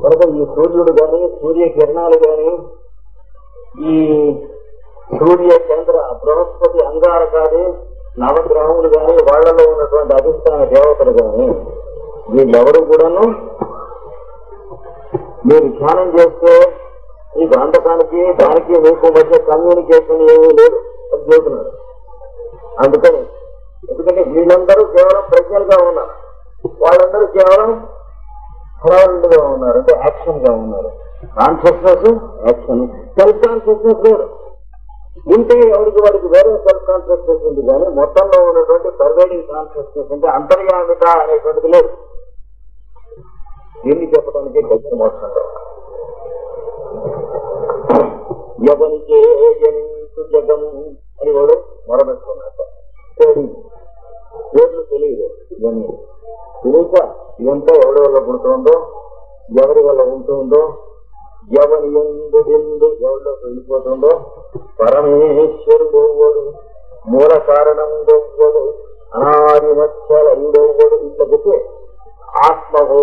కనుక ఈ సూర్యుడు గాని, సూర్యకిరణాలు గాని, ఈ సూర్య చంద్ర బృహస్పతి అంగారకాది నవగ్రహములు గాని, వాళ్లలో ఉన్నటువంటి అధిష్టాన దేవతలు గాని, వీళ్ళెవరు కూడాను మీరు ధ్యానం చేస్తే ఈ గంటకానికి దానికి మీకు మధ్య కమ్యూనికేషన్ ఏమీ లేదు అని చెబుతున్నారు. ఎందుకంటే వీళ్ళందరూ కేవలం ప్రజ్ఞలుగా ఉన్నారు, వాళ్ళందరూ కేవలం ఫ్లవెంట్ గా ఉన్నారు, అంటే యాక్షన్ గా ఉన్నారు. కాన్షియస్నెస్, యాక్షన్, సెల్ఫ్ కాన్షియస్నెస్ వేరు. ఉంటే ఎవరికి వాడికి వేరే సెల్ఫ్ కాన్షియస్నెస్ ఉంది, కానీ మొత్తంలో ఉన్నటువంటి పర్వేడింగ్ కాన్షియస్నెస్ అంటే అంతర్యామిత అనేటువంటిది లేదు. దీన్ని చెప్పడానికి గట్టి మోసం ఎవరికే జగము అని వాడు మొరబెట్టుకున్నాడు. పేర్లు తెలియదు, ఇవన్నీ తెలియక ఇదంతా ఎవరి వల్ల పుడుతుందో, ఎవరి వల్ల ఉంటుందో, ఎవరి ఎందు ఎవరిలో వెళ్ళిపోతుందో, పరమేశ్వరుడు ఎవడు, మూల కారణం ఎవడు, అనాది మత్స్యడు ఇట్లా చెప్పి ఆత్మభూ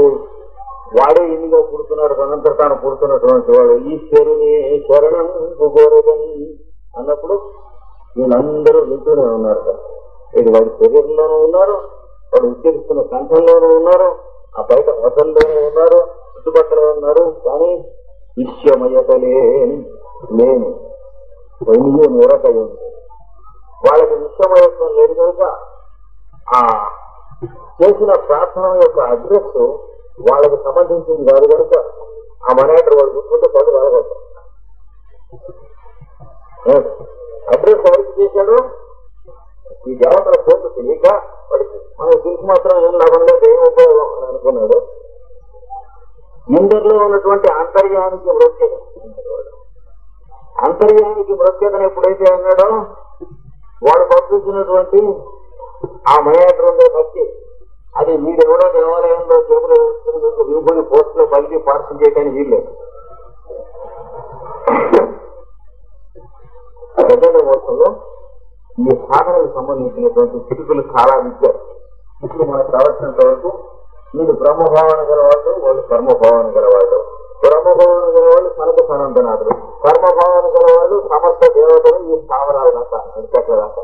వాడే ఇన్నిగా పుడుతున్నాడు, తనంతా తాను పుడుతున్నటువంటి వాడు ఈశ్వరుని శరణం గోరదని అన్నప్పుడు వీళ్ళందరూ వింటూనే ఉన్నారు. ఇది వాడి శరీరంలోనూ ఉన్నారు, వాడు ఉచ్చరిస్తున్న కంఠంలోనూ ఉన్నారు, ఆ బయట వసంలోనూ ఉన్నారు, చుట్టుపక్కల ఉన్నారు. కానీ విశ్వమయతలే లేని వైద్యు నిరకై ఉంది. వాళ్ళకి విశ్వమయత్వం లేదు కనుక ఆ చేసిన ప్రార్థన యొక్క అడ్రస్ వాళ్ళకి సంబంధించింది కాదు కనుక ఆ మనేటర్ వాళ్ళు చూసుకుంటే పది వెళ్ళగలుగుతారు. అడ్రస్ ఎవరికి చేశాడు? ఈ దేవతల పోటు తెలియక వాడికి మనకు తెలిసి మాత్రం ఏం లాభం లేదు, ఏం ఉపయోగం అని అనుకున్నాడు. ఇందరిలో ఉన్నటువంటి అంతర్యానికి మృత్యత, అంతర్యానికి మృత్యతను ఎప్పుడైతే అన్నాడో వాడు పంపించినటువంటి ఆ మనేటర్ ఉండే భక్తి అది వీడెవడో దేవాలయంలో జోబులు విభూని పోస్ట్ లో బయటికి పార్సల్ చేయడానికి వీల్లేదు. పెద్ద మోసంలో ఈ సాధనకు సంబంధించినటువంటి స్థితులు చాలా ఇచ్చారు. ఇప్పుడు మనకు కావాల్సినంత వరకు వీళ్ళు బ్రహ్మభావన గలవాళ్ళు, వాళ్ళు కర్మభావన గలవాళ్ళు. బ్రహ్మభావన గలవాళ్ళు మనకు సనంతనాథులు, కర్మభావన గలవాళ్ళు సమస్త దేవతలు ఈ స్థావరాల దాకా ఇంకెట్ల దాకా.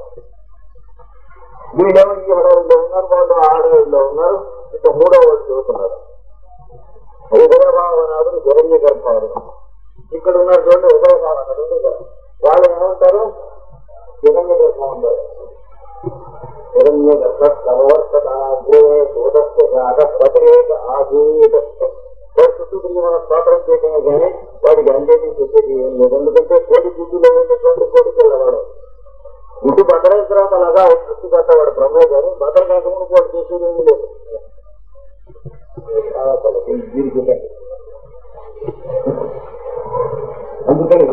వీళ్ళెవరు ఈ హడావుల్లో ఉన్నారు, వాళ్ళు ఆడవాళ్ళలో ఉన్నారు. ఇక మూడో వాళ్ళు చదువుతున్నారు ఉభయభావనాథులు, హిరణ్య గర్భాలు. ఇక్కడ ఉన్నారు చూడండి ఉభయభావనాథులు, వాళ్ళు ఏమంటారు? హిరణ్య గర్భం ఉంటారు. హిరణ్య గర్భ సర్వర్తేక ఆధీత చుట్టూ తిరిగి మనం స్తోత్రం చేయటమే కానీ వాడికి అందేది చెప్పేది ఏం లేదు. ఎందుకంటే కోడి గుడ్డులో ఉన్నటువంటి కోడి పిల్లవాడు గుడ్డు బద్దలైన తర్వాత అలాగా దృష్టి కట్టవాడు బ్రహ్మే గారు, బద్దలు కాకుండా వాడు చేసేది ఏమీ లేదు. అందుకని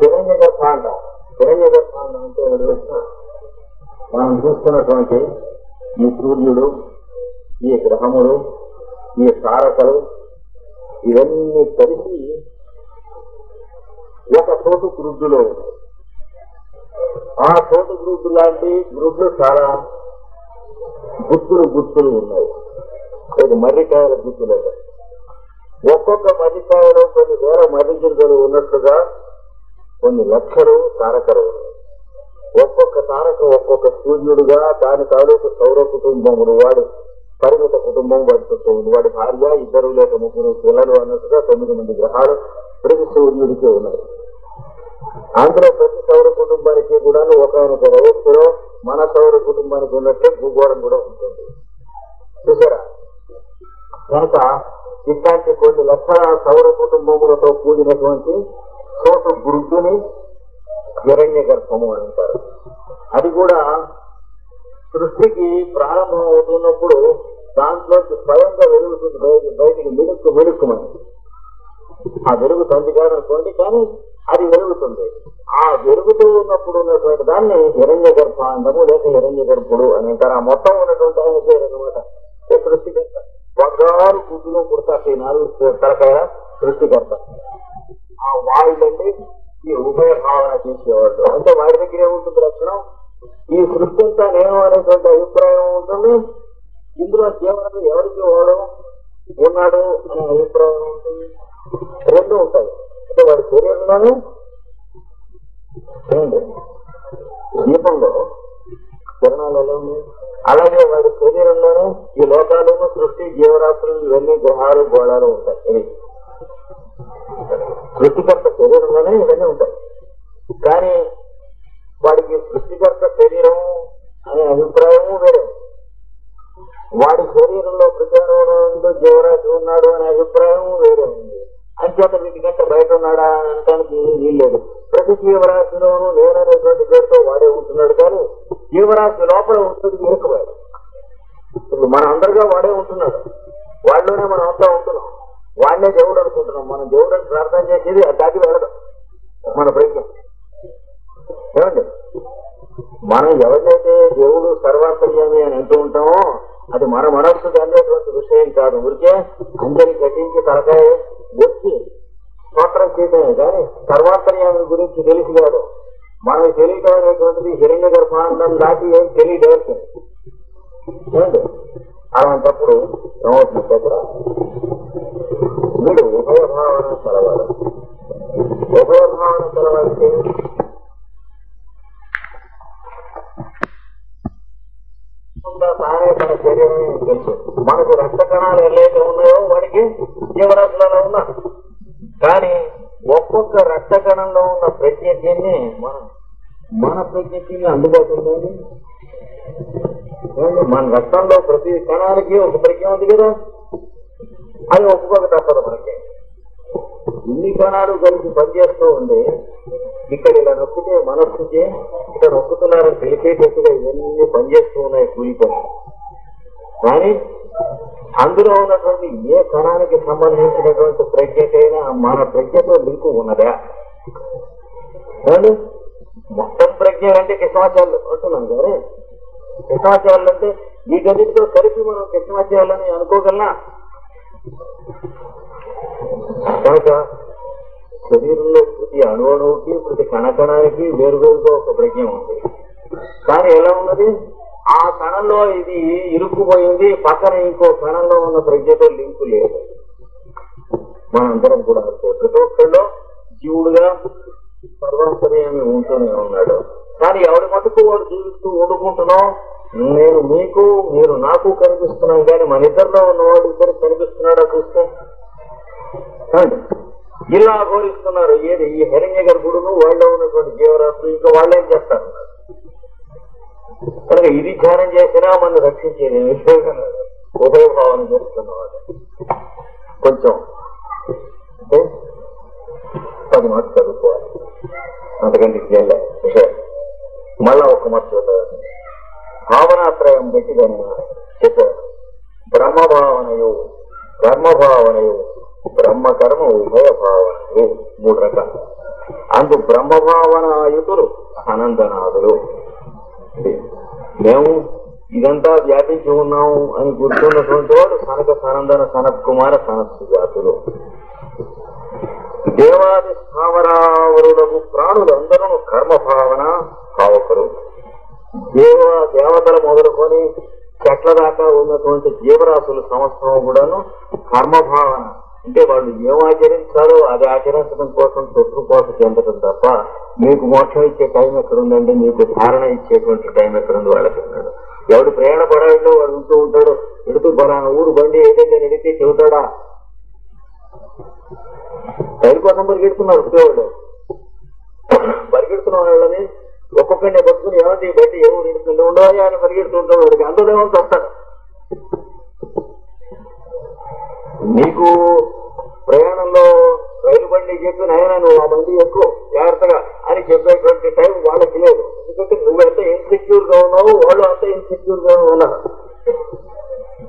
హిరణ్య గర్భ అంటాం. హిరణ్య గర్భ అంటే మనం చూస్తున్నటువంటి ఈ సూర్యుడు, ఈ గ్రహములు, ఈ తారకలు ఇవన్నీ కలిసి ఒక చోటు గ్రుడ్డులో ఉంది. ఆ చోటు గ్రుడ్డు లాంటి గ్రుడ్లు చాలా గుత్తులు ఉన్నాయి. కొన్ని మర్రికాయల గుత్తులు. ఒక్కొక్క మర్రికాయలో కొన్ని వేల మర్రి గింజలు ఉన్నట్లుగా కొన్ని లక్షలు తారకలు. ఒక్కొక్క తారక ఒక్కొక్క సూర్యుడుగా దాని తాలూకు సౌర కుటుంబములు, వాడి పరిమిత కుటుంబం వాడి చుట్టూ ఉంది. వాడి భార్య, 2 లేక 3 పిల్లలు అన్నట్టుగా 9 మంది గ్రహాలు ప్రతి సూర్యుడికే ఉన్నాయి. అందులో ప్రతి సౌర కుటుంబానికి కూడా ఒకనొక వయస్సులో మన సౌర కుటుంబానికి ఉన్నట్లే భూగోళం కూడా ఉంటుంది. చూసారా? కనుక ఇట్లాంటి కొన్ని లక్షల సౌర కుటుంబములతో కూడినటువంటి చోటు గురుడుని హిరణ్య గర్భము అంటారు. అది కూడా సృష్టికి ప్రారంభం అవుతున్నప్పుడు దాంట్లోకి స్వయంగా వెలుగుతుంది, బయటికి మెలుక్కుమని. ఆ వెలుగు తండ్రి గారు అనుకోండి, కానీ అది వెలుగుతుంది. ఆ వెలుగుతూ ఉన్నప్పుడు ఉన్నటువంటి దాన్ని హిరణ్య గర్భ అంటాము, లేక హిరణ్య గర్భుడు అని అంటారు. ఆ మొత్తం ఉన్నటువంటి ఆయన పేరు అనమాట సృష్టికర్త. బంగారు గుడ్డులో పుడతాయి 4 తలకాయ సృష్టికర్త. ఆ వాళ్ళండి ఈ ఉభయ భావన చేసేవాళ్ళు. అంటే వాడి దగ్గరే ఉంటుంది లక్షణం. ఈ సృష్టి అంతా నేను అనేటువంటి అభిప్రాయం ఉంటుంది. ఇందులో జీవనం ఎవరికి వాడు ఉన్నాడు అనే అభిప్రాయం ఉంటుంది. రెండు ఉంటాయి. అంటే వాడి శరీరంలోనే దీపంలో కిరణాలు ఎలా ఉన్నాయి, అలాగే వాడి శరీరంలోనే ఈ లోకాలను సృష్టి జీవరాశులు ఇవన్నీ గ్రహాలు గోళాలు ఉంటాయి. సృష్టికర్త శరీరంలోనే ఇవన్నీ ఉంటాయి. కానీ వాడికి సృష్టికర్త శరీరం అనే అభిప్రాయము వేరే, వాడి శరీరంలో ప్రచారంలో జీవరాశి ఉన్నాడు అనే అభిప్రాయం వేరే ఉంది. అంచేత వీటికంటే బయట ఉన్నాడా అనడానికి వీల్లేదు. ప్రతి జీవరాశిలోనూ నేననేటువంటి పేరుతో వాడే ఉంటున్నాడు, కానీ జీవరాశి లోపల ఉంటుంది వేరుకువాడు. ఇప్పుడు మన అందరిగా వాడే ఉంటున్నాడు, వాళ్ళలోనే మనం అంతా ఉంటున్నాం, వాడినే దేవుడు అనుకుంటున్నాం. మనం దేవుడిని ప్రార్థన చేసేది దాటి వెళ్ళడం మన ప్రయత్నం. ఏమండి, మనం ఎవరినైతే దేవుడు సర్వాంతర్యామి అని అంటూ ఉంటామో అది మన మనస్సుకు అనేటువంటి విషయం కాదు. ఊరికే అంజలి కట్టించి తలకాయ వచ్చి స్తోత్రం చేయటమే కానీ సర్వాంతర్యామి గురించి తెలిసి కాదు. మనకు తెలియటం అనేటువంటిది హిరణ్య గర్భాండం దాటి ఏం తెలియదు. అలాంటప్పుడు ఏమవుతుంది దగ్గర వీడు ఉభయభావన కలవాలి. ఉభయభావన కలవాలంటే తానే తన శరీరమే తెలుసు. మనకు రక్త కణాలు ఎల్లైతే ఉన్నాయో వాడికి జీవరాశులలో ఉన్నారు. కానీ ఒక్కొక్క రక్త కణంలో ఉన్న ప్రజ్ఞని మన ప్రజ్ఞకి అందుబాటు ఉందండి. మన రక్తంలో ప్రతి కణానికి ఒక ప్రజ్ఞ ఉంది కదా, అది ఒక్కొక్క తప్పదు మనకి. ఇన్ని కణాలు కలిసి పనిచేస్తూ ఉండి ఇక్కడ ఇలా నొక్కితే మనస్సుకి ఇక్కడ నొక్కుతున్నారని తెలిసేటట్టుగా ఇవన్నీ పనిచేస్తూ ఉన్నాయి కూలి పని. కానీ అందులో ఉన్నటువంటి ఏ కణానికి సంబంధించినటువంటి ప్రజ్ఞకైనా మన ప్రజ్ఞతో లింకు ఉన్నదా? మొత్తం ప్రజ్ఞ అంటే కృష్ణాచార్యులు అంటున్నాం కానీ కృష్ణాచార్యులు అంటే వీటన్నిటితో కలిపి మనం కృష్ణాచార్యులని అనుకోగలనా? కనుక శరీరంలో ప్రతి అణువుకి ప్రతి కణకణానికి వేరువేరుగా ఒక ప్రజ్ఞ ఉంది. కానీ ఎలా ఉన్నది, ఆ కణంలో ఇది ఇరుక్కుపోయింది, పక్కన ఇంకో కణంలో ఉన్న ప్రజ్ఞతో లింకు లేదు. మనందరం కూడా ప్రతి ఒక్కరిలో జీవుడుగా సర్వాంతర్యామి ఉంటూనే ఉన్నాడు. కానీ ఎవరి మటుకు వాడు జీవిస్తూ వండుకుంటున్నాం, నేను మీకు మీరు నాకు కనిపిస్తున్నాం, కానీ మన ఇద్దరిలో ఉన్నవాడు ఇద్దరికి కనిపిస్తున్నాడా చూస్తే ఇలా ఘోరిస్తున్నారు. ఏది ఈ హిరణ్య గర్భుడును వాళ్ళలో ఉన్నటువంటి జీవరాశులు ఇంకా వాళ్ళేం చేస్తారు కనుక ఇది ధ్యానం చేసినా మనం రక్షించేది ఉభయభావన చేస్తున్నవాడు. కొంచెం అంటే 10 మాట చదువుకోవాలి, అంతకంటే చేయలే విషయం. మళ్ళా ఒక మాట చూడాలి. భావనాత్రయం పెట్టి దాన్ని చెప్పారు. బ్రహ్మభావనయు కర్మభావనయు బ్రహ్మకర్మ ఉభయ భావనయు 3 రకాలు. అందు బ్రహ్మభావనాయుతులు అనంతనాథులు. మేము ఇదంతా వ్యాపించి ఉన్నాము అని గుర్తున్నటువంటి వాడు సనక సనందన సనత్ కుమార సనత్ సుజాతులు. దేవాది స్థావరావరులకు ప్రాణులందరూ కర్మభావన భావకులు. దేవతలు మొదలుకొని చెట్ల దాకా ఉన్నటువంటి జీవరాశులు సంవత్సరం కూడాను కర్మభావన అంటే వాళ్ళు ఏం ఆచరించాలో అది ఆచరించడం కోసం తొట్టుపోత చెందడం తప్ప మీకు మోక్షం ఇచ్చే టైం ఎక్కడుందండి, మీకు ధారణ ఇచ్చేటువంటి టైం ఎక్కడుంది వాళ్ళకి ఉన్నాడు. ఎవడు ప్రయాణ పడాలో వాడు ఉంటూ ఉంటాడు. ఎడుతూ బలానా ఊరు బండి ఏదైతే నడితే చెబుతాడా? రైలు కోసం పరిగెడుతున్నారు వాళ్ళు. పరిగెడుతున్న వాళ్ళని ఒక్కొక్కరిని పట్టుకుని ఏమంటే ఈ బయట ఎవరు నడుస్తుంది ఉండవా అని పరిగెడుతుంటాడు. వాడికి అందులోనే వస్తాడు. నీకు ప్రయాణంలో రైలు బండి చెప్పి నాయన నువ్వు ఆ బండి ఎక్కువ జాగ్రత్తగా అని చెప్పేటువంటి టైం వాళ్ళకి లేదు. ఎందుకంటే నువ్వెంత ఇన్సెక్యూర్ గా ఉన్నావు, వాళ్ళు అంత ఇన్సెక్యూర్ గా ఉన్నారు.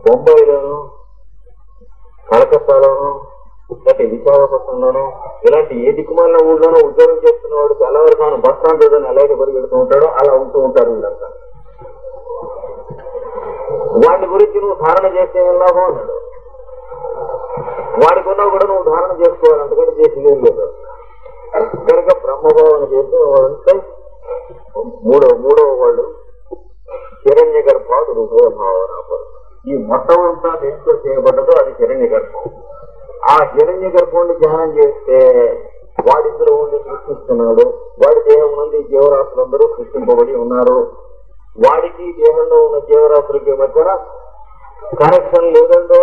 బొంబాయిలోను కలకత్తాలోను లేకపోతే విశాఖపట్నంలోనూ ఇలాంటి ఏ దిక్కుమాలిన ఊళ్ళోనూ ఉద్యోగం చేస్తున్న వాడు చాలా వరకు ఆయన బస్ స్టాండ్ ఏదైనా ఎలాగ పరిగెడుతూ ఉంటాడో అలా ఉంటూ ఉంటారు వీళ్ళంతా. వాటి గురించి నువ్వు ధారణ చేస్తే లాభం అన్నాడు. వాడికున్నా కూడా నువ్వు ధారణ చేసుకోవాలి, అంతకంటే చేసేది లేదు. కనుక బ్రహ్మభావన చేస్తే అంటే మూడవ వాళ్ళు హిరణ్య గర్భాదుడు ఉభయ భావన. ఈ మొత్తం అంతా దేంతో చేయబడ్డదో అది హిరణ్య గర్భం. ఆ హిరణ్య గర్భాన్ని ధ్యానం చేస్తే వాడిందులో ఉండి సృష్టిస్తున్నాడు. వాడి దేహం నుండి జీవరాశులందరూ సృష్టింపబడి ఉన్నారు. వాడికి దేహంలో ఉన్న జీవరాశులకి మధ్యన కనెక్షన్ లేదంటో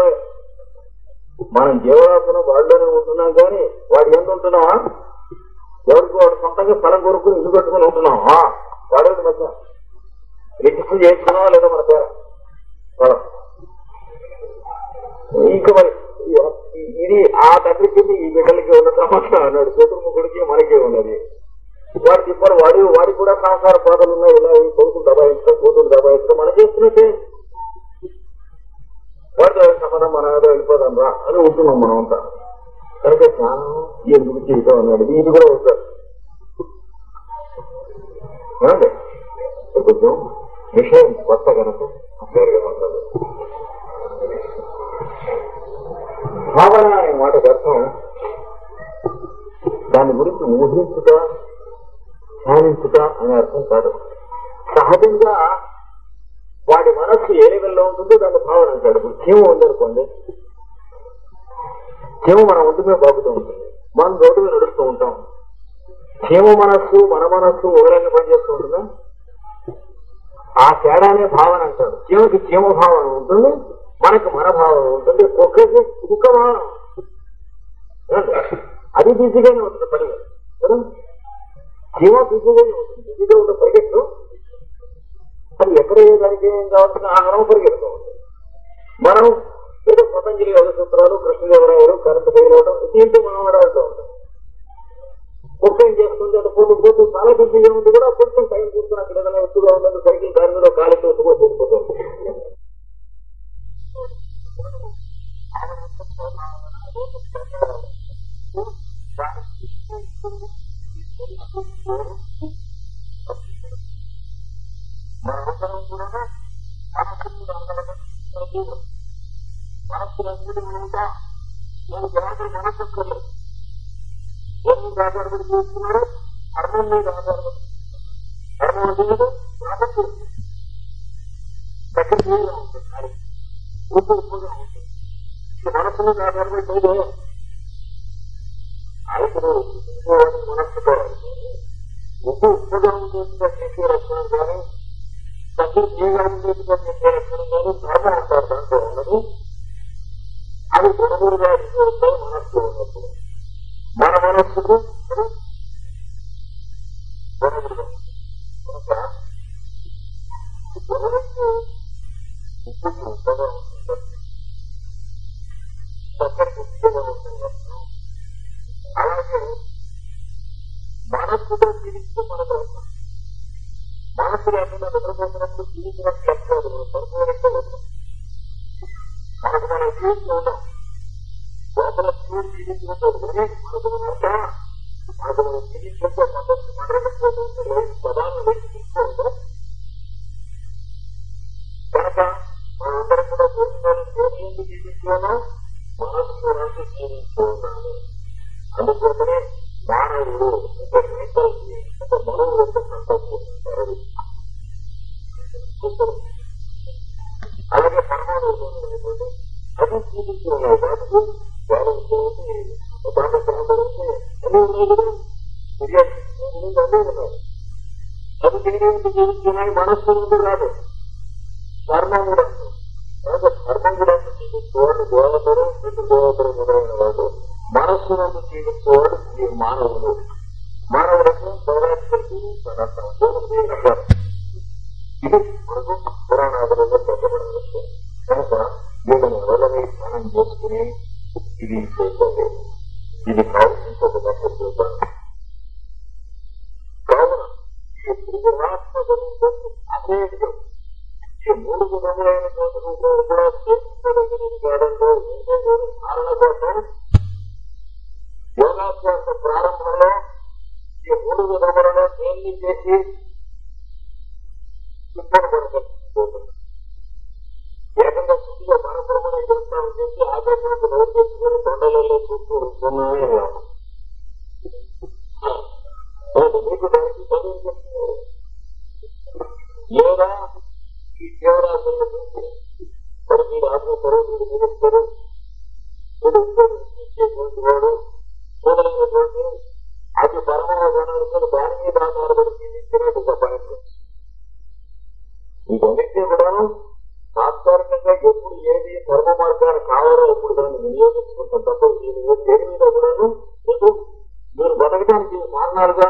మనం జీవరాశులు వాడిలోనే ఉంటున్నాం కానీ వాడు ఎంత ఉంటున్నావా? ఎవరికి వాడు సొంతంగా స్థలం కొరకు ఇల్లు పెట్టుకుని ఉంటున్నావా? వాడే మధ్య రిజిస్టర్ చేసుకున్నావా లేదా మన పేర? ఇంకా మరి ఇది ఆ తండ్రికి ఈ బిడ్డలకి ఉన్న సమస్య అన్నాడు. చతుర్ముఖుడికి మనకే ఉన్నది. వాడు చెప్పారు వాడికి కూడా సంసార బాధలు ఉన్నాయి. ఇలా కొడుకులు దబాయించడం, కూతురు దబాయించడం మనం చేస్తున్నట్టే. వాడితో సమాధానం మన ఏదో వెళ్ళిపోదాం రా అని ఉంటున్నాం మనం అంతా. కనుక జ్ఞానం ఎందుకు చేయటం అన్నాడు. ఇది కూడా వస్తారు కొంచెం విషయం కొత్త కనుక వేరుగా ఉంటుంది. భావన అనే మాటకు అర్థం దాని గురించి ఊహించుట, ధ్యానించుట అనే అర్థం కాదు. సహజంగా వాడి మనస్సు ఏ లెవెల్లో ఉంటుందో దాన్ని భావన అంటాడు. ఇప్పుడు చీమ ఉందనుకోండి, చీమ మన ఒంటి మీద బాగుతూ ఉంటుంది, మనం రోడ్డు మీద నడుస్తూ ఉంటాం. చీమ మనస్సు మన మనస్సు ఒకరంగా పనిచేస్తూ ఉంటుందా? ఆ తేడానే భావన అంటాడు. చీమకి చీమ భావన ఉంటుంది, మనకు మన భావన ఉంటుంది. కుక్కకి కుక్క భావన అది బిజీగానే ఉంటుంది పని కదా. చీమ బిజీగానే ఉంటుంది, బిజీగా ఉన్న పరిగెత్తు. అది ఎక్కడ దానికి ఏం కావాల్సిన ఆహారం పరిగెడుతూ ఉంటుంది. మనం ఏదో పతంజలి యోగ సూత్రాలు, కృష్ణదేవరాయలు, కరెంటు బయలవడం దీంతో మనం ఆడాడుతూ ఉంటాం. కుక్క ఏం చేస్తుంది అంటే పోతూ చాలా బిజీగా ఉంది కూడా కొంచెం టైం చూస్తున్నా అక్కడ ఏదైనా ఎక్కువగా ఉందని సైకిల్ దాని మీద కాలితో ఎక్కువ చేసిపోతుంది. మనందరం కూడా మనస్సులన్నిటి ఉంటా. నేను జనాలు మనస్సులేదు దేని మీద ఆధారపడి చేస్తున్నారు? ధర్మం మీద ఆధారపడి. ధర్మం అనేది ప్రాపంచం ప్రకృతిగా ఉంటుంది, కానీ ఉప్పు ఉప్పుగా ఉంటుంది. మనస్సు మీద ఆధారపడి లేదు. ఇప్పుడు మనస్సుతో ఉప్పు ఉప్పుగా ఉండేట్టుగా చేసే రక్షణ కానీ, ప్రకృతిగా ఉండేట్టుగా చేసే రక్షణ కానీ ధర్మం అంటారు. దాంట్లో ఉన్నది అది గుణములుగా ఉంటాయి మనస్సు ఉన్నప్పుడు. మన మనస్సుకు గుణములుగా గుణములకు ఉప్పుకి ఉప్పగా ఉంటుంది, చక్కరికి ఉప్పుగా ఉంటుంది. అలాగే మనస్సుతో జీవిస్తూ మనకు మనస్సు లేకుండా నిద్రపోతున్నప్పుడు జీవించినట్టు లెక్కలేదు, సరిపోయినట్టే లేదు. మనకు మనం జీవిస్తూ ఉంటాం, లోపల జీవించుకుంటారు కానీ మనకు మనం జీవించే మనస్సు మనకపోతుంటే పదాలను వేసి తీసుకోవద్దు. కనుక మనందరం కూడా దేని ఎందుకు జీవించాలో మనస్సు రాసి జీవిస్తూ ఉన్నాను. అందుకోసమే మానవుడు మనవుడు అంటే సంతోషిస్తారు. అలాగే పరమాణువులు అది జీవిస్తూ ఉన్నాయి. దానికి వాళ్ళు అన్నీ ఉన్నాయి కదా, అన్నీ ఉన్నాయి. అది దేని జీవిస్తున్నాయి, మనస్సు నుండి రాదు. ధర్మం కూడా ధర్మం కూడా జీవించేవాడు దేవతలు, ప్రతి దేవతలు మొదలైన వాడు. మనస్సు నుండి జీవించేవాడు మానవుడు. మానవులకు పౌరాణికలు జీవించారు. ఇది మనకు పురాణాదులలో చెప్పబడిన కనుక వీళ్ళని ఎవరిని ధ్యానం చేసుకుని ఇది చేస్తుంది. ఇది ప్రవర్తించక చూద్దాం. కావున ఈ త్రిగుణాత్మకం అసేయం ఈ మూడు గుణములైన రూపంలో కూడా చేర్చుకోదగినది కాదంలో ఏంటంటే కారణ కోసం యోగాభ్యాస ప్రారంభంలో ఈ మూడు విధములను దేన్ని చేసి ఇబ్బంది ఏకంగా శుద్ధిగా పరబ్రహ్మణ చేస్తామని చేసి ఆకాశానికి నోరు చేసుకుని కొండలలో చూస్తూ ఉన్నామే మీకు దానికి చదువు చెప్తున్నారు. లేదా ఈ జీవరాశులను చూసి మనకి వీడు మినిస్టరు, వీడు ఇచ్చేటువంటి వాడు మొదలైనటువంటి అతి పరమ గుణాలను దాని మీద ఆధారపడి జీవించినట్టు చెప్పాలి. వీటన్నిటినీ కూడాను తాత్కాలికంగా ఎప్పుడు ఏది ధర్మ మార్గాలు కావాలో అప్పుడు దాన్ని వినియోగించుకుంటాం తప్ప దేని మీద కూడాను మీరు బతకడానికి కారణాలుగా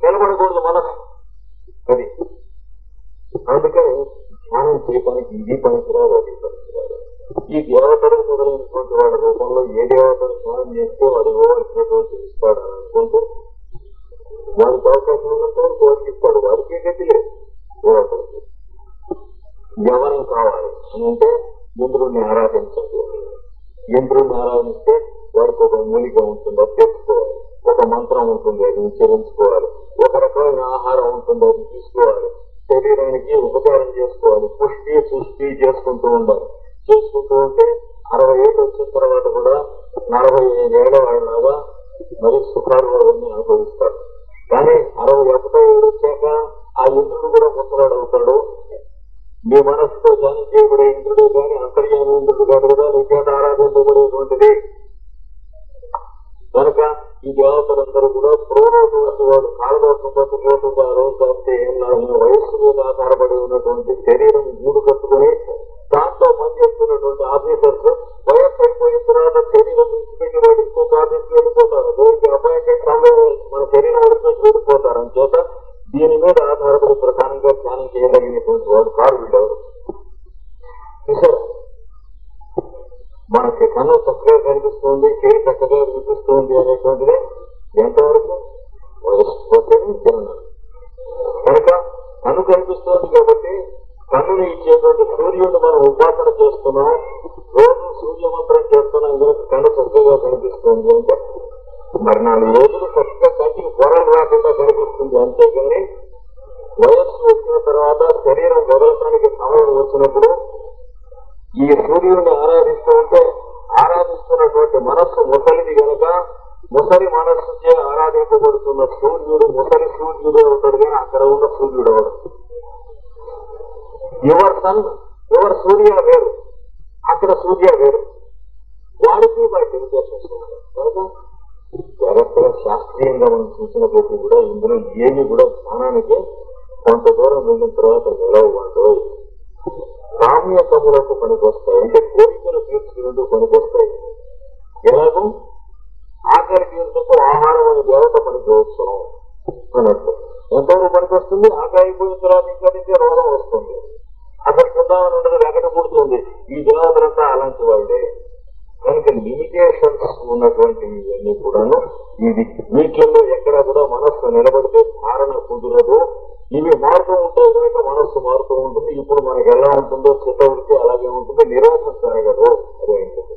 నిలబడకూడదు మనసు. అది అందుకని ధ్యానం చేయడానికి ఇది పనికిరాదు, అది పనికిరాదు. ఈ దేవతలు మొదలైనటువంటి వాడి రూపంలో ఏ దేవతలు స్నానం చేస్తే వాడు ఇవ్వవలసినటువంటి ఇస్తాడు అని అనుకుంటూ వాడికి అవకాశం ఉన్నంత వరకు వాడికి ఇస్తాడు. వాడికి గతి లేదు. దేవతలకి యవనం కావాలి అని అంటే ఇంద్రుడిని ఆరాధించండి. ఇంద్రుడిని ఆరాధిస్తే వాడికి ఒక మూలిక ఉంటుంది, అది తెచ్చుకోవాలి. ఒక మంత్రం ఉంటుంది, అది ఉచ్చరించుకోవాలి. ఒక రకమైన ఆహారం ఉంటుంది, అది తీసుకోవాలి. శరీరానికి ఉపచారం చేసుకోవాలి. పుష్టి సృష్టి చేసుకుంటూ ఉండాలి. చేసుకుంటూ ఉంటే 60 ఏళ్ళు వచ్చిన తర్వాత కూడా 45 ఏళ్ల వాళ్ళలాగా మరి సుఖాలు అవన్నీ అనుభవిస్తాడు. కానీ 61 ఏళ్ళు వచ్చాక ఆ ఇంద్రుడు కూడా ముసలాడు అవుతాడు. మీ మనస్సుతో ధ్యానం చేయబడే ఇంద్రుడే కానీ అంతర్యామి ఇంద్రుడు కాదు కదా నీ చేత ఆరాధించబడేటువంటిది. కనుక ఈ దేవతలందరూ కూడా ప్రోనటువంటి వాడు కాలదోషం పట్టుకోకుండా ఆ రోజు అంటే వయస్సు మీద ఆధారపడి ఉన్నటువంటి శరీరం గూడు కట్టుకుని దాంట్లో పనిచేస్తున్నటువంటి ఆఫీసర్స్ వయస్సు అయిపోయిన తర్వాత శరీరం నుంచి వాడు ఇంకొక ఆఫీస్కి వెళ్ళిపోతారు. దేనికి అపాయింట్మెంట్ సమయం మన శరీరం వరకు వెళ్ళిపోతారు. అంచేత దీని మీద ఆధారపడి ప్రధానంగా ధ్యానం చేయగలిగినటువంటి వాడు కారు వీళ్ళెవరు. చూసారా, మనకి కన్ను చక్కగా కనిపిస్తుంది, చేయి చక్కగా వినిపిస్తుంది అనేటువంటిది ఎంతవరకు వయస్సు జనం. కనుక కన్ను కనిపిస్తుంది కాబట్టి కన్నుని ఇచ్చేటువంటి సూర్యుడిని మనం ఉపాసన చేస్తున్నాం, రోజు సూర్యమంత్రం చేస్తున్నాం. కనుక కన్ను చక్కగా కనిపిస్తుంది అంటే మరి 4 రోజులు చక్కగా కంటికి పొరలు రాకుండా కనిపిస్తుంది. అంతేగాని వయస్సు వచ్చిన తర్వాత శరీరం వదలటానికి సమయం వచ్చినప్పుడు ఈ సూర్యుడిని ఆరాధిస్తూ ఉంటే ఆరాధిస్తున్నటువంటి మనస్సు ముసలిది కనుక ముసలి మనస్సుచే ఆరాధించబడుతున్న సూర్యుడు ముసలి సూర్యుడు అవుతాడు కానీ అక్కడ ఉన్న సూర్యుడు అవడు. ఎవరు సూర్య వేరు, అక్కడ సూర్య వేరు. వాడికి వాటి లిమిటేషన్స్ ఉన్నాయి. కనుక జాగ్రత్తగా శాస్త్రీయంగా మనం చూసినప్పటికీ కూడా ఇందులో ఏమి కూడా స్థానానికి కొంత దూరం వెళ్ళిన తర్వాత నిలవమంటూ కామ్యకములకు పనికొస్తాయి. అంటే కోరికలు తీర్చుకునేందుకు పనికొస్తాయి. ఎలాగూ ఆకలి తీర్చుకు ఆహారం అనే దేవత పనికొస్తున్నాం అన్నట్టు ఎంతవరకు పనికొస్తుంది. ఆకలి అయిపోయిన తర్వాత ఇంకా తింటే రోగం వస్తుంది, అసలు తిందామని ఉండదు, వెగట పుడుతుంది. ఈ దేవతలంతా అలాంటి వాళ్ళే. కనుక లిమిటేషన్స్ ఉన్నటువంటి ఇవన్నీ కూడాను ఇది వీటిల్లో ఎక్కడ కూడా మనస్సు నిలబడితే ధారణ కుదరదు. ఇవి మారుతూ ఉంటాయి కనుక మనస్సు మారుతూ ఉంటుంది. ఇప్పుడు మనకి ఎలా ఉంటుందో చిత్తవృత్తి అలాగే ఉంటుంది, నిరోధం జరగదు. అదే ఉంటుంది.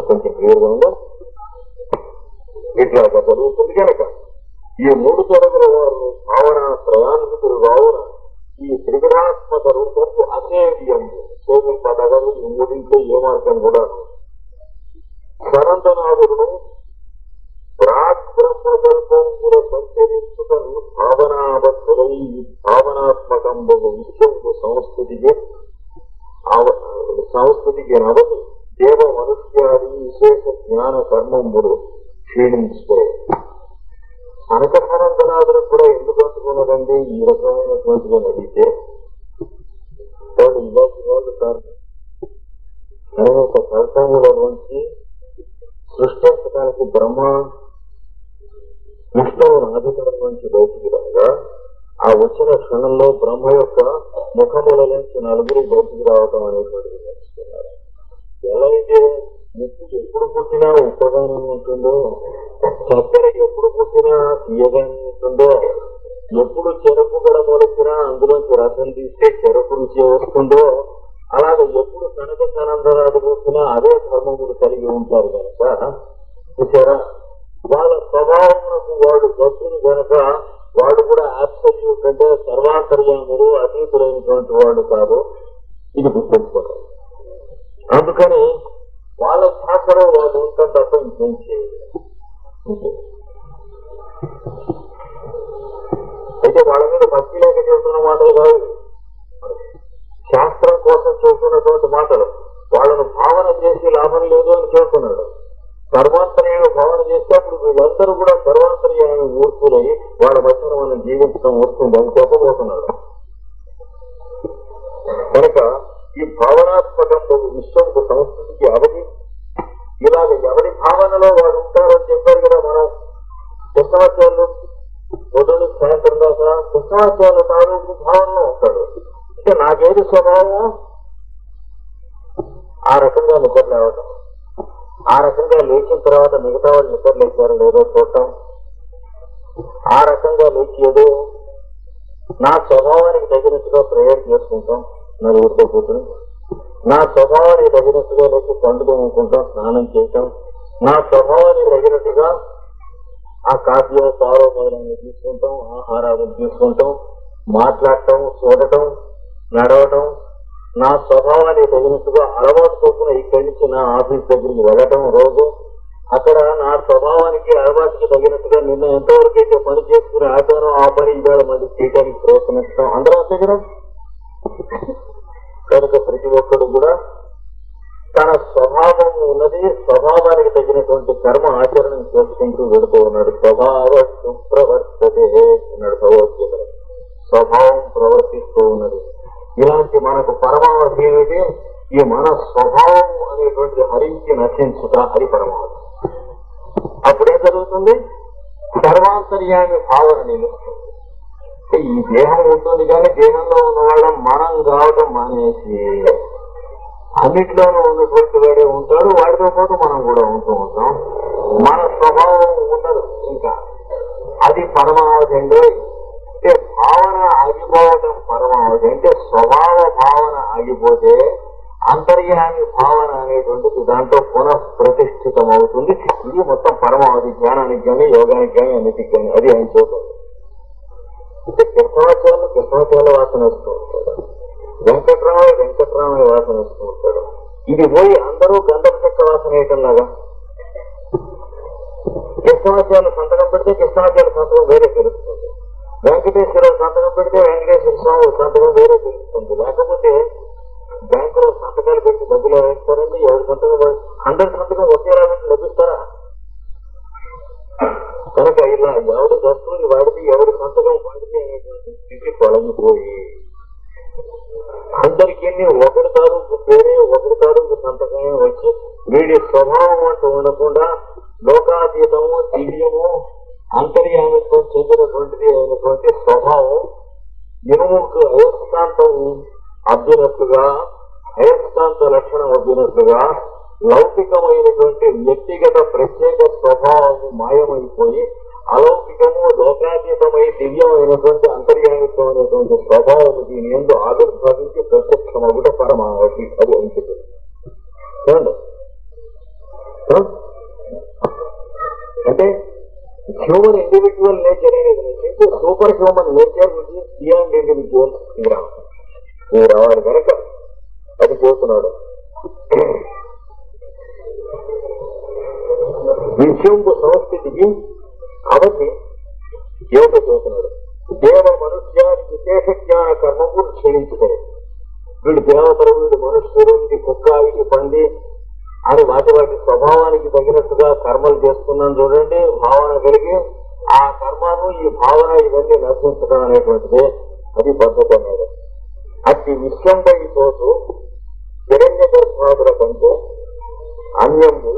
కొంచెం క్లియర్ గా ఉందో ఇట్లా జరుగుతుంది. కనుక ఈ 3 తరగతుల వారు భావన త్రయాన్వితులు కావున ఈ త్రిగుణాత్మక రూపంలో అసేవ్యం సేవింపదగదు. ఈ 3 ఏ మార్గం కూడా సనంతనాథుడు ప్రాగ్బ్రహ్మకల్పంలో సంచరించుటను భావనావత్తులై భావనాత్మకంబు విశ్వంకు సంస్కృతికి నవతి దేవ మనుష్యాది విశేష జ్ఞాన కర్మములు క్షీణించుతాయి. సనక సనంతనాథులకు కూడా ఎందుకు అందుకున్నదండి ఈ రకమైనటువంటిగా నడితే వాళ్ళు ఇలాంటి వాళ్ళు కాదు. అనేక కల్పముల నుంచి సృష్టించడానికి బ్రహ్మ విష్ణువును ఆదితరం నుంచి బయటికి రాగా ఆ వచ్చిన క్షణంలో బ్రహ్మ యొక్క ముఖముల నుంచి 4 బయటికి రావటం అనేటువంటిది నేర్చుకున్నారు. ఎలా అయితే ముక్కు ఎప్పుడు పుట్టినా ఉప్పగానే ఉంటుందో, చక్కెర ఎప్పుడు పుట్టినా తీయగానే ఉంటుందో, ఎప్పుడు చెరకు కూడా మొలిచినా అందులోంచి రసం తీస్తే చెరకు రుచి వస్తుందో, అలాగే ఎప్పుడు కనక సనందనాలు చూసినా అదే ధర్మములు కలిగి ఉంటారు కనుక చూసారా వాళ్ళ స్వభావములకు వాడు భక్తులు కనుక వాడు కూడా అబ్సల్యూట్ అంటే సర్వాంతర్యాములు అతీతులైనటువంటి వాడు కాదు. ఇది గుర్తుంచుకోవాలి. అందుకని వాళ్ళ భాషలో వాళ్ళు ఉంటాం తప్ప ఇంకేం చేయలేదు. అయితే వాళ్ళ మీద భక్తి లేక చేస్తున్న మాటలు కాదు, శాస్త్రం కోసం చేస్తున్నటువంటి మాటలు. వాళ్ళను లాభం లేదు అని చెబుతున్నాడు. సర్వాంతర్యామి భావన చేస్తే అప్పుడు వీళ్ళందరూ కూడా సర్వాంతర్యామి మూర్తులై వాళ్ళ మధ్యన మనం జీవించడం వస్తుంది అని చెప్పబోతున్నాడు. కనుక ఈ భావనాత్మక విశ్వంకు సంస్కృతికి అవధి ఇలాగ ఎవరి భావనలో వాడు ఉంటారని చెప్పారు కదా. మనం కృష్ణవాచార్యులు పొద్దున్న సాయంత్రం దాకా కృష్ణవాచార్యుల తాలూకు భావనలో ఉంటాడు. అంటే నాకేది స్వభావం ఆ రకంగా నిద్ర లేవటం, ఆ రకంగా లేచిన తర్వాత మిగతా వాళ్ళు నిద్ర లేచారు లేదో చూడటం, ఆ రకంగా లేచి ఏదో నా స్వభావానికి తగినట్టుగా ప్రేయర్ చేసుకుంటాం నలుగురితో కూర్చుని, నా స్వభావానికి తగినట్టుగా లేచి పండు తోముకుంటాం, స్నానం చేయటం, నా స్వభావానికి తగినట్టుగా ఆ కాఫీలో పాలో మొదలైన తీసుకుంటాం, ఆహారాలు తీసుకుంటాం, మాట్లాడటం, చూడటం, నడవటం, నా స్వభావానికి తగినట్టుగా అలవాటు చొప్పున ఇక్కడి నుంచి నా ఆఫీస్ దగ్గరికి వెళ్ళటం రోజు, అక్కడ నా స్వభావానికి అలవాటుకి తగినట్టుగా నిన్న ఎంతవరకు అయితే పని చేసుకుని ఆచారం ఆ పని ఇవాళ మళ్ళీ చేయడానికి ప్రయత్నించడం అందరూ అంతే కదా. కనుక ప్రతి ఒక్కడు కూడా తన స్వభావం ఉన్నది, స్వభావానికి తగినటువంటి కర్మ ఆచరణ చేసుకుంటూ వెళుతూ ఉన్నాడు. స్వభావ సుప్రవర్తతే అన్నాడు భగవద్గీతలో. స్వభావం ప్రవర్తిస్తూ ఉన్నది. ఇలాంటి మనకు పరమావధి ఏమిటి? ఈ మన స్వభావం అనేటువంటి హరించి నశించుట అది పరమావధి. అప్పుడేం జరుగుతుంది? సర్వాంతర్యామి భావన నిలుస్తుంది. ఈ దేహం ఉంటుంది కానీ దేహంలో ఉన్న వాళ్ళం మనం కావటం మానేసి అన్నిట్లోనూ ఉన్నటువంటి వాడే ఉంటాడు, వాడితో పాటు మనం కూడా ఉంటూ ఉంటాం. మన స్వభావం ఉండదు. ఇంకా అది పరమావధి అండి. అంటే భావన ఆగిపోవటం పరమావధి. అంటే స్వభావ భావన ఆగిపోతే అంతర్యామి భావన అనేటువంటిది దాంట్లో పునఃప్రతిష్ఠితం అవుతుంది. ఇది మొత్తం పరమావధి. ధ్యానానికి కానీ యోగానికి కానీ అన్నిటికి కానీ అది ఆయన చూద్దాం. అంటే కృష్ణాచార్యులు వాసన వేస్తూ ఉంటాడు, వెంకట్రామయ్య వాసన వేస్తూ ఉంటాడు. ఇది పోయి అందరూ గంధపు చెక్క వాసన వేయటంలాగా కృష్ణాచార్యులు సంతకం పెడితే కృష్ణాచార్యుల సంతకం వేరే తెలుస్తుంది, వెంకటేశ్వరరావు సంతకం పెడితే వెంకటేశ్వర స్వామి సంతకం వేరే తెలుస్తుంది. లేకపోతే బ్యాంకులో సంతకాలు పెట్టి డబ్బులు వేస్తారండి, ఎవరి సంతకం అందరి సంతకం ఒకేలా లభిస్తారా? కనుక ఇలా ఎవరి వస్తువులు వాడితే ఎవరి సంతకం వాడితే అనేటువంటి స్థితి తొలగిపోయి అందరికీ ఒకరి తాలూకు పేరే ఒకరి తాలూకు సంతకమే వచ్చి వీడి స్వభావం అంటూ ఉండకుండా లోకాతీతము దివ్యము అంతర్యామిత్వం చెందినటువంటిది అయినటువంటి స్వభావం ఇనుముకు అయస్కాంతం అబ్బినట్లుగా, అయస్కాంత లక్షణం అబ్బినట్లుగా లౌకికమైనటువంటి వ్యక్తిగత ప్రత్యేక స్వభావము మాయమైపోయి అలౌకికము లోకాతీతమై దివ్యమైనటువంటి అంతర్యామిత్వం అనేటువంటి స్వభావం దీని యందు ఆవిర్భవించి ప్రత్యక్షమగుట పరమావధి. అది అంకితం. అంటే హ్యూమన్ ఇండివిజువల్ నేచర్ అనేది నచ్చింది, super human nature which is beyond individual ఇవి రావాలి కనుక అది చేస్తున్నాడు. విషయంకు సంస్థితికి అవధి ఏమిటో చేస్తున్నాడు. దేవ మనుష్యాన్ని విశేష జ్ఞాన కర్మకు క్షీణించుతాయి. వీడు దేవతలు, వీడు మనుష్యుడు, ఇది కుక్క, ఇది పంది అని వాటి స్వభావానికి తగినట్టుగా కర్మలు చేస్తున్నాను చూడండి. భావన కలిగి ఆ కర్మను ఈ భావన ఇవన్నీ నశించడం అనేటువంటిది అది పద్ధతి అన్నాడు. అతి విశ్వంపై చోటు హిరణ్య గర్భాదుల కంటే అన్యము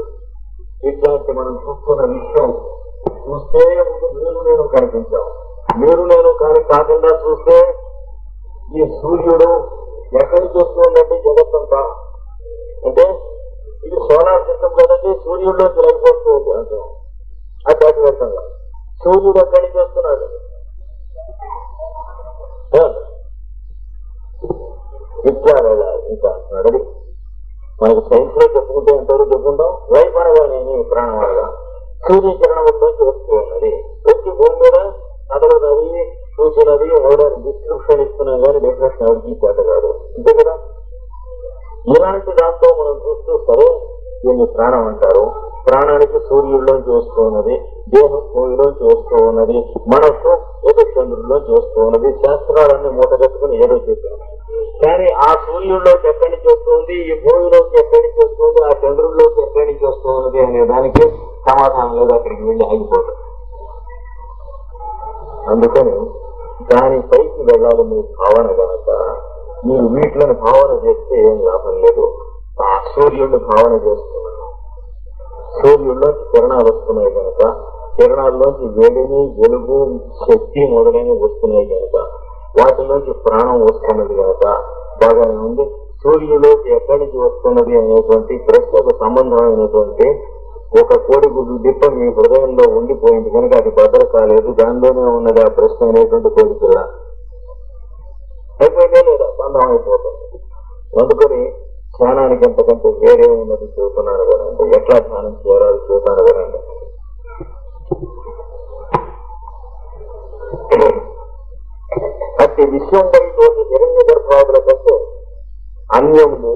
ఇట్లాంటి మనం చూస్తున్న విషయం చూస్తే ముందు మీరు నేను కనిపించాం. మీరు నేను కానీ కాకుండా చూస్తే ఈ సూర్యుడు ఎక్కడి నుంచి వస్తుందంటే జగత్తంతా, అంటే ఇది సోలార్ సిస్టమ్ కదండి, సూర్యుడిలోకి వెళ్ళిపోతుంది అంటాం. అత్యాత్మకంగా సూర్యుడు ఎక్కడి నుంచి వస్తున్నాడు? ఇట్లా ఇంకా అంటున్నాడు. అది మనకి సైన్స్ లో చెప్పుకుంటే ఎంతవరకు చెప్పుకుంటాం. లైఫ్ అనగానే ప్రాణం అనగా సూర్యకిరణం నుంచి వస్తూ ఉన్నది, వచ్చి భూమి మీద కదలది, చూసినది ఎవరైనా డిస్క్రిప్షన్ ఇస్తున్నాం కానీ డెఫినేషన్ ఎవరికి చేత కాదు, అంతే కదా. ఇలాంటి దాంతో మనం చూస్తూ సరే దీన్ని ప్రాణం అంటారు. ప్రాణానికి సూర్యుడిలోంచి వస్తూ ఉన్నది, దేహం భూమిలోంచి వస్తూ ఉన్నది, మనస్సు ఏదో చంద్రుడిలోంచి వస్తూ ఉన్నది. శాస్త్రాలన్నీ మూటగట్టుకుని ఏదో చెప్పారు. కానీ ఆ సూర్యుడిలోకి ఎక్కడి నుంచి వస్తుంది, ఈ భూమిలోకి ఎక్కడి నుంచి వస్తుంది, ఆ చంద్రుడిలో దానికి సమాధానం లేదు, అక్కడికి వెళ్ళి ఆగిపోతుంది. అందుకని దానిపైకి వెళ్ళాలి మీ భావన కనుక మీరు వీటిని భావన చేస్తే ఏం లాభం లేదు. ఆ సూర్యుడిని భావన చేస్తున్నాను, సూర్యుడిలోంచి కిరణాలు వస్తున్నాయి కనుక కిరణాల్లోంచి వేడిని వెలుగు శక్తి మొదలైనవి వస్తున్నాయి కనుక వాటిలోంచి ప్రాణం వస్తున్నది కనుక బాగానే ఉంది. సూర్యుడిలోకి ఎక్కడి నుంచి వస్తున్నది అనేటువంటి ప్రశ్నకు సంబంధమైనటువంటి ఒక కోడిగుడ్డు డిప్ప మీ హృదయంలో ఉండిపోయింది కనుక అది భద్ర కాలేదు, దానిలోనే ఉన్నది ఆ ప్రశ్న అనేటువంటి కోడిపిల్ల అయిపోయిందే లేదా బంధం అయిపోతుంది. అందుకని ధ్యానానికి ఎంతకంటే వేరే ఉన్నది చూస్తున్నాను కదండి. ఎట్లా ధ్యానం చేయాలి చూస్తాను కదండి. అట్టి విశ్వం వైతోటి హిరణ్య గర్భాదుల కంటే అన్యములు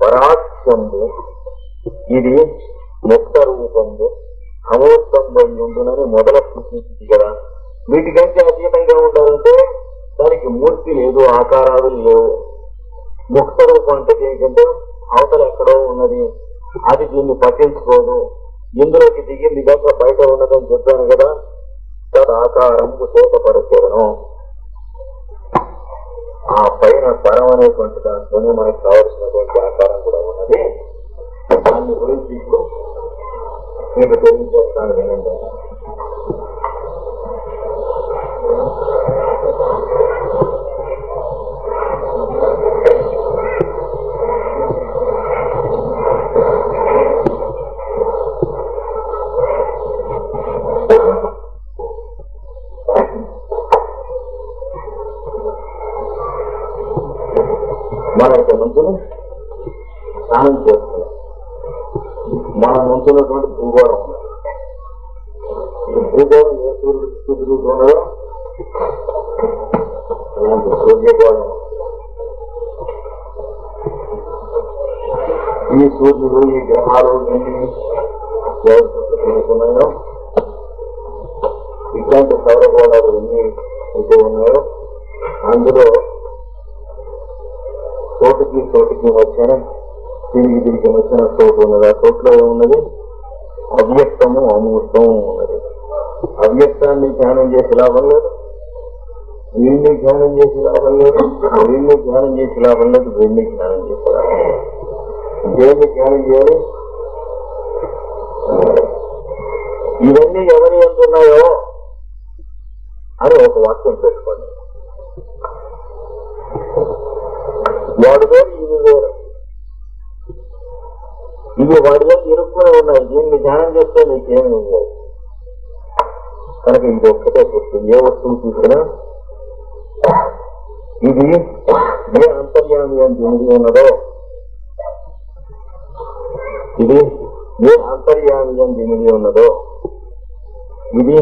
పరాక్షము ఇది ముక్త రూపము అమోత్తంబయుండునని మొదల సూచించింది కదా. వీటికంటే అతీతంగా ఉండాలంటే దానికి మూర్తి లేదు, ఆకారాలు లేవు. ముక్త రూపం అంటే దీనికంటే అవతల ఎక్కడో ఉన్నది, అది దీన్ని పట్టించుకోదు, ఇందులోకి దిగింది కాక బయట ఉన్నదని చెప్పాను కదా. ఆకారంకు శోకపరచను ఆ పైన పరం అనేటువంటి దాంట్లోనే మనకు కావలసినటువంటి ఆకారం కూడా ఉన్నది. దాన్ని గురించి ఇప్పుడు మీకు తెలియజేస్తాను వినండి. మన యొక్క నుంచుని స్నానం చేస్తున్నాం. మనం నుంచున్నటువంటి భూగోళం ఉన్నది. ఈ భూగోళం ఏ సూర్యుడు ఉన్నదో అలాంటి సూర్యగోళం. ఈ సూర్యుడు ఈ గ్రహాలు ఎన్ని ఉన్నాయో, ఇట్లాంటి సౌరగోళాలు ఎన్ని అయితే ఉన్నాయో అందులో చోటుకి వచ్చిన తిరిగి వచ్చిన చోటు ఉన్నది. ఆ చోట్లో ఏమున్నది? అవ్యక్తము అమూర్తము ఉన్నది. అవ్యక్తాన్ని ధ్యానం చేసి లాభం లేదు, వీడిని ధ్యానం చేసి లాభం లేదు, వీడిని ధ్యానం చేసి లాభం లేదు, వీడిని ధ్యానం చేసి లాభం లేదు. దేన్ని ధ్యానం చేయాలి? ఇవన్నీ ఎవరి ఎంతున్నాయో అని ఒక వాక్యం పెట్టుకోండి. వాడు వేరు, ఇవి వేరు. ఇవి వాడిలో ఇరుక్కునే ఉన్నాయి. దీన్ని ధ్యానం చేస్తే నీకేమి ఉండవు కనుక ఇది ఒక్కటే వస్తువు. ఏ వస్తువు చూసినా ఇది ఏ అంతర్యామి అని దిమిడి ఉన్నదో, ఇది ఏ అంతర్యామి అని దిమిడి ఉన్నదో, ఇది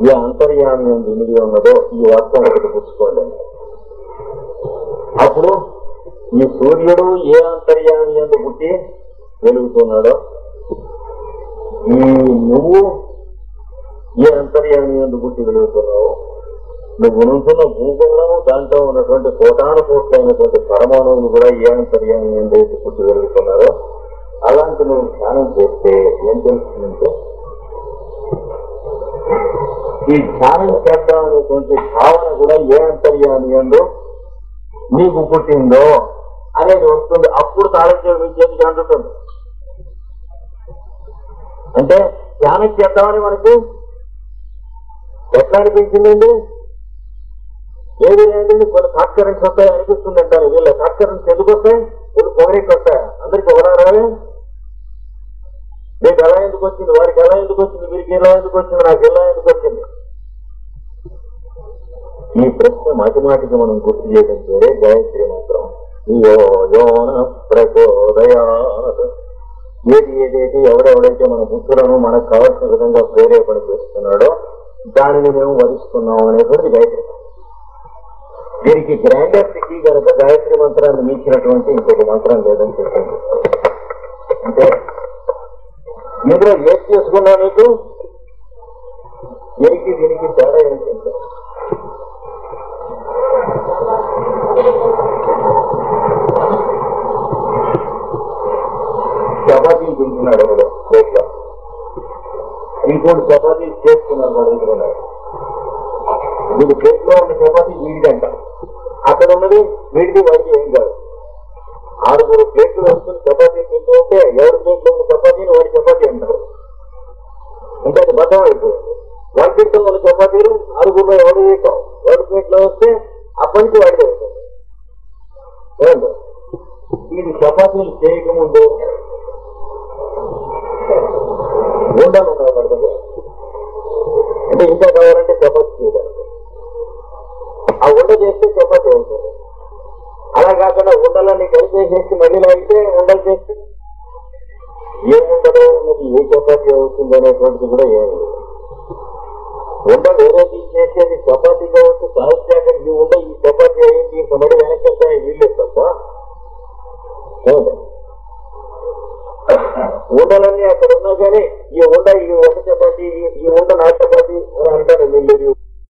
ఏ అంతర్యామి అని దిమిడి ఉన్నదో ఈ వాక్యం ఒకటి పుచ్చుకోండి. అప్పుడు ఈ సూర్యుడు ఏ అంతర్యామి అందు పుట్టి వెలుగుతున్నాడో, ఈ నువ్వు ఏ అంతర్యామి అందు పుట్టి వెలుగుతున్నావు, నువ్వు నుంచున్న భూగోళం దాంట్లో ఉన్నటువంటి కోటాను కోట్లైనటువంటి పరమాణువులు కూడా ఏ అంతర్యామి ఎందైతే పుట్టి వెలుగుతున్నారో అలాంటి నువ్వు ధ్యానం చేస్తే ఏం తెలుస్తుందంటే ఈ ధ్యానం చేద్దాం అనేటువంటి భావన కూడా ఏ అంతర్యామి అందు నీకు పుట్టిందో అనేది వస్తుంది. అప్పుడు తాళం మీ చేతికి అందుతుంది. అంటే ధ్యానం చేద్దామని మనకి ఎట్లా అనిపించిందండి? ఏది లేదండి, కొన్ని షార్ట్ కరెంట్స్ వస్తాయి అనిపిస్తుంది అంటారు. వీళ్ళ షార్ట్ కరెంట్స్ ఎందుకు వస్తాయి? వీళ్ళు పొగరేకి వస్తాయి. అందరికి ఒకరారావే. మీకు ఎలా ఎందుకు వచ్చింది, వారికి ఎలా ఎందుకు వచ్చింది, వీరికి ఎలా ఎందుకు వచ్చింది, నాకు ఎలా ఎందుకు వచ్చింది? ఈ ప్రశ్న మాటిమాటికి మనం గుర్తు చేయడం పేరే గాయత్రి మంత్రం. యోన ప్రచోదయాత్. ఏదైతే ఎవడెవడైతే మన బుద్ధులను మనకు కావాల్సిన విధంగా ప్రేరేపణ చేస్తున్నాడో దానిని మేము వరిస్తున్నాం అనేటువంటి గాయత్రి. దీనికి గ్రాండర్ సిటీ కనుక గాయత్రి మంత్రాన్ని మించినటువంటి ఇంకొక మంత్రం లేదని చెప్పింది. అంటే ఇందులో ఏం చేసుకున్నా మీకు దీనికి తేడా ఏంటంటే చపాతీ తింటున్నాడు ఎవరు ప్లేట్లో, 3 చపాతీలు చేసుకున్నారు మా దగ్గర ఉన్నారు. వీడి ప్లేట్లో ఉన్న చపాతీ వీడికి అంట, అక్కడ ఉన్నది వీడికి వాడికి ఏం కాదు. 6 ప్లేట్లు వేసుకుని చపాతీ తింటూ ఉంటే 7 ప్లేట్లు ఉన్న చపాతీని వాడి చపాతీ అంటారు. అంటే అది బద్దం అయిపోయింది. వాడి ప్లేట్లో ఉన్న చపాతీలు 6 ఎవడు వేయటం, 7 ప్లేట్లో వస్తే అప్పటి నుంచి వాడికి అవుతుంది. ఏమంటే వీడి చపాతీలు చేయకముందు ఉండలు ఉన్నాయి వాడి దగ్గర. అంటే ఇంకా కావాలంటే చపాతీ చేయగలరు. ఆ ఉండ చేస్తే చపాతీ అవుతుంది. అలా కాకుండా ఉండలన్నీ కలిపేసేసి మధ్యలో అయితే ఉండలు చేస్తే ఏ ఉండలో ఉన్నది ఏ చపాతీ అవుతుంది అనేటువంటిది కూడా ఏం లేదు. ఉండ వేరే తీసేసేది చపాతీగా వచ్చి సహజంగా ఈ ఉండ ఈ చపాతీ అయింది ఇంకా మళ్ళీ వెనక్కి వెళ్తాయి వీళ్ళే తప్ప ఉండలన్నీ అక్కడ ఉన్నా కానీ ఈ ఉండ ఈ ఒక చపాతీ ఈ ఉండ నా చపాతీ అని అంటారు వీళ్ళు.